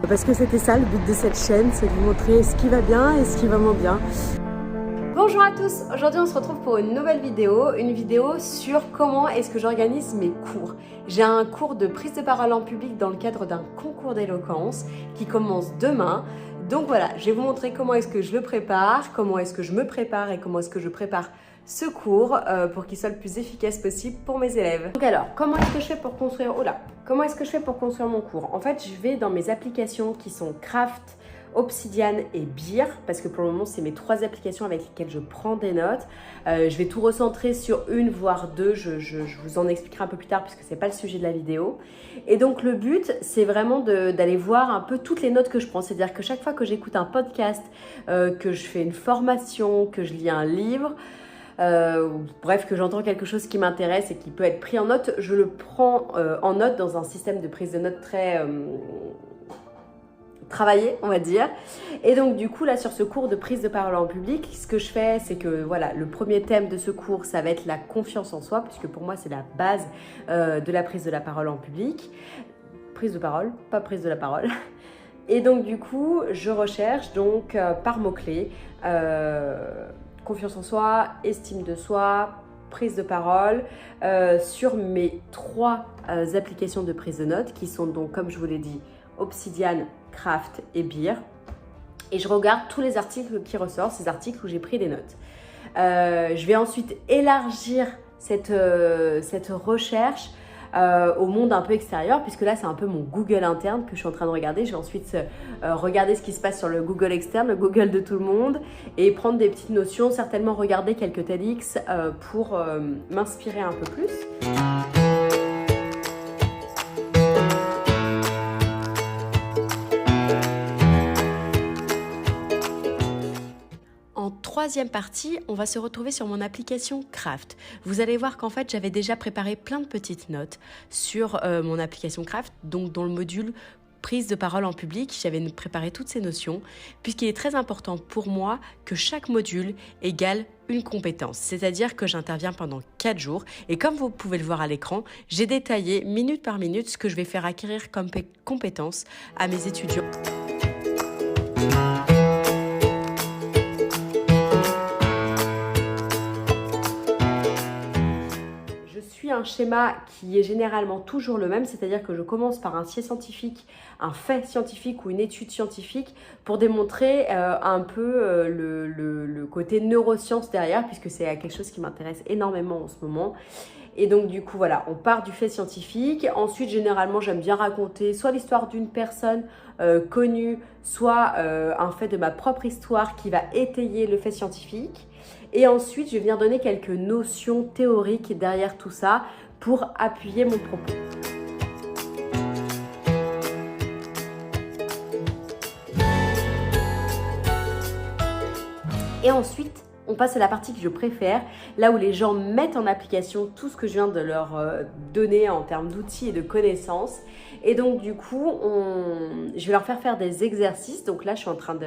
Parce que c'était ça le but de cette chaîne, c'est de vous montrer ce qui va bien et ce qui va moins bien. Bonjour à tous, aujourd'hui on se retrouve pour une nouvelle vidéo, sur comment est-ce que j'organise mes cours. J'ai un cours de prise de parole en public dans le cadre d'un concours d'éloquence qui commence demain. Donc voilà, je vais vous montrer comment est-ce que je le prépare, comment est-ce que je me prépare et comment est-ce que je prépare ce cours pour qu'il soit le plus efficace possible pour mes élèves. Donc alors, comment est-ce que je fais pour construire mon cours? En fait, je vais dans mes applications qui sont Craft, Obsidian et Beer, parce que pour le moment c'est mes 3 applications avec lesquelles je prends des notes. Je vais tout recentrer sur une voire 2, je vous en expliquerai un peu plus tard puisque c'est pas le sujet de la vidéo. Et donc le but c'est vraiment d'aller voir un peu toutes les notes que je prends, c'est-à-dire que chaque fois que j'écoute un podcast, que je fais une formation, que je lis un livre, bref, que j'entends quelque chose qui m'intéresse et qui peut être pris en note, je le prends en note dans un système de prise de notes très travaillé, on va dire. Et donc du coup là sur ce cours de prise de parole en public, ce que je fais c'est que voilà, le premier thème de ce cours ça va être la confiance en soi, puisque pour moi c'est la base de la prise de la parole en public. Prise de parole, pas prise de la parole. Et donc du coup je recherche donc par mots-clés confiance en soi, estime de soi, prise de parole sur mes 3 applications de prise de notes qui sont donc, comme je vous l'ai dit, Obsidian, Craft et Beer. Et je regarde tous les articles qui ressortent, ces articles où j'ai pris des notes. Je vais ensuite élargir cette recherche au monde un peu extérieur, puisque là c'est un peu mon Google interne que je suis en train de regarder. Je vais ensuite regarder ce qui se passe sur le Google externe, le Google de tout le monde, et prendre des petites notions, certainement regarder quelques TEDx pour m'inspirer un peu plus. En troisième partie, on va se retrouver sur mon application Craft. Vous allez voir qu'en fait, j'avais déjà préparé plein de petites notes sur mon application Craft, donc dans le module prise de parole en public, j'avais préparé toutes ces notions, puisqu'il est très important pour moi que chaque module égale une compétence, c'est-à-dire que j'interviens pendant 4 jours, et comme vous pouvez le voir à l'écran, j'ai détaillé minute par minute ce que je vais faire acquérir comme compétences à mes étudiants. Un schéma qui est généralement toujours le même, c'est-à-dire que je commence par un fait scientifique ou une étude scientifique pour démontrer un peu le côté neurosciences derrière, puisque c'est quelque chose qui m'intéresse énormément en ce moment. Et donc du coup voilà, on part du fait scientifique. Ensuite généralement j'aime bien raconter soit l'histoire d'une personne connue, soit un fait de ma propre histoire qui va étayer le fait scientifique. Et ensuite je vais venir donner quelques notions théoriques derrière tout ça pour appuyer mon propos. Et ensuite, on passe à la partie que je préfère, là où les gens mettent en application tout ce que je viens de leur donner en termes d'outils et de connaissances. Et donc du coup, je vais leur faire des exercices. Donc là, je suis en train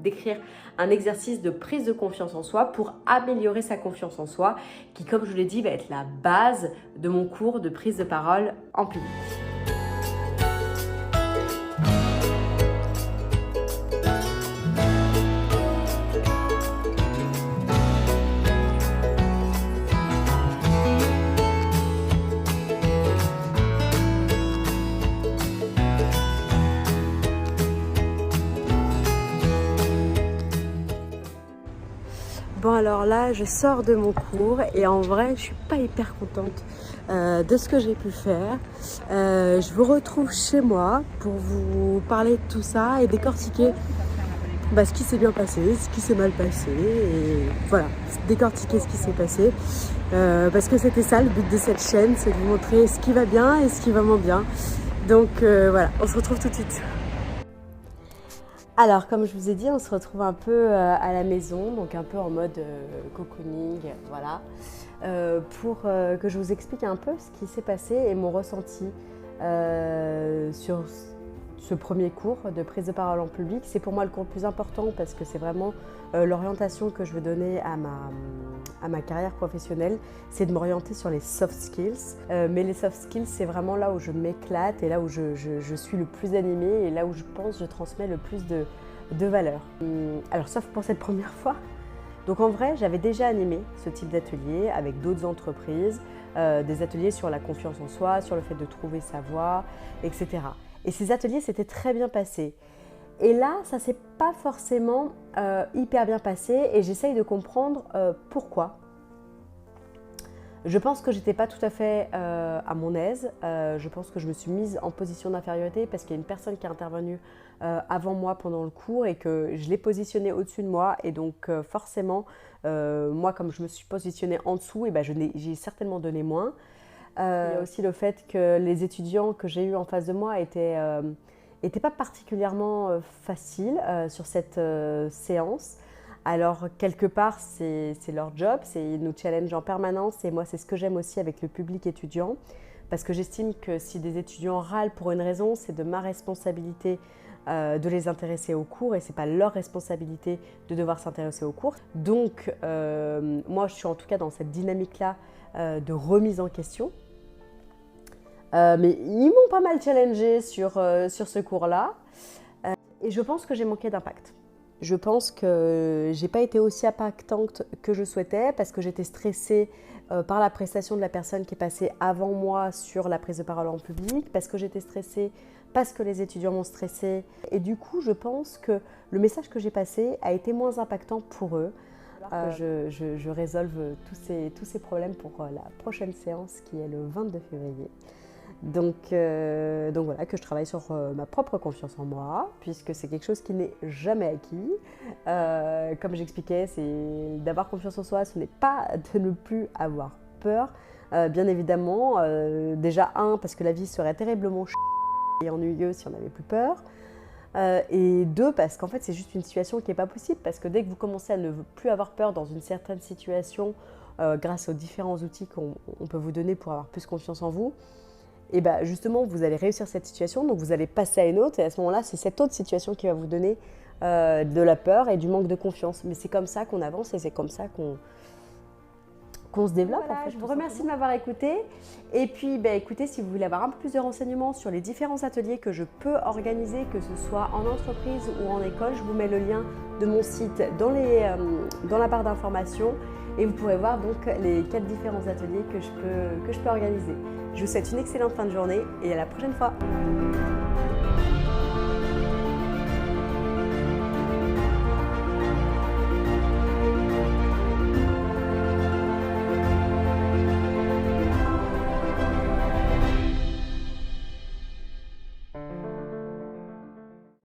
d'écrire un exercice de prise de confiance en soi pour améliorer sa confiance en soi, qui, comme je vous l'ai dit, va être la base de mon cours de prise de parole en public. Bon alors là je sors de mon cours et en vrai je suis pas hyper contente de ce que j'ai pu faire. Je vous retrouve chez moi pour vous parler de tout ça et décortiquer ce qui s'est bien passé, ce qui s'est mal passé et voilà, décortiquer ce qui s'est passé parce que c'était ça le but de cette chaîne, c'est de vous montrer ce qui va bien et ce qui va moins bien. Donc voilà, on se retrouve tout de suite. Alors, comme je vous ai dit, on se retrouve un peu à la maison, donc un peu en mode cocooning, voilà, pour que je vous explique un peu ce qui s'est passé et mon ressenti ce premier cours de prise de parole en public. C'est pour moi le cours le plus important parce que c'est vraiment l'orientation que je veux donner à ma carrière professionnelle. C'est de m'orienter sur les soft skills. Mais les soft skills, c'est vraiment là où je m'éclate et là où je suis le plus animée et là où je pense que je transmets le plus de valeur. Alors sauf pour cette première fois. Donc en vrai, j'avais déjà animé ce type d'atelier avec d'autres entreprises, des ateliers sur la confiance en soi, sur le fait de trouver sa voie, etc. Et ces ateliers s'étaient très bien passés. Et là, ça ne s'est pas forcément hyper bien passé et j'essaye de comprendre pourquoi. Je pense que j'étais pas tout à fait à mon aise. Je pense que je me suis mise en position d'infériorité parce qu'il y a une personne qui est intervenue avant moi pendant le cours et que je l'ai positionnée au-dessus de moi. Et donc forcément, moi comme je me suis positionnée en dessous, et ben, j'ai certainement donné moins. Il y a aussi le fait que les étudiants que j'ai eus en face de moi étaient pas particulièrement faciles sur cette séance. Alors, quelque part, c'est leur job, ils nous challengent en permanence et moi, c'est ce que j'aime aussi avec le public étudiant parce que j'estime que si des étudiants râlent pour une raison, c'est de ma responsabilité de les intéresser au cours et ce n'est pas leur responsabilité de devoir s'intéresser au cours. Donc, moi, je suis en tout cas dans cette dynamique-là de remise en question. Mais ils m'ont pas mal challengé sur ce cours-là et je pense que j'ai manqué d'impact. Je pense que j'ai pas été aussi impactante que je souhaitais parce que j'étais stressée par la prestation de la personne qui est passée avant moi sur la prise de parole en public, parce que j'étais stressée, parce que les étudiants m'ont stressée. Et du coup, je pense que le message que j'ai passé a été moins impactant pour eux. Je résolve tous ces problèmes pour la prochaine séance qui est le 22 février. Donc voilà, que je travaille sur ma propre confiance en moi, puisque c'est quelque chose qui n'est jamais acquis. Comme j'expliquais, c'est d'avoir confiance en soi, ce n'est pas de ne plus avoir peur. Bien évidemment, déjà parce que la vie serait terriblement et ennuyeuse si on n'avait plus peur. Et deux, parce qu'en fait, c'est juste une situation qui n'est pas possible, parce que dès que vous commencez à ne plus avoir peur dans une certaine situation, grâce aux différents outils qu'on peut vous donner pour avoir plus confiance en vous, et bien justement, vous allez réussir cette situation, donc vous allez passer à une autre, et à ce moment-là, c'est cette autre situation qui va vous donner de la peur et du manque de confiance. Mais c'est comme ça qu'on avance et c'est comme ça qu'on se développe. Voilà, en fait, je vous remercie de m'avoir écouté. Et puis, écoutez, si vous voulez avoir un peu plus de renseignements sur les différents ateliers que je peux organiser, que ce soit en entreprise ou en école, je vous mets le lien de mon site dans la barre d'informations. Et vous pourrez voir donc les 4 différents ateliers que je peux organiser. Je vous souhaite une excellente fin de journée et à la prochaine fois.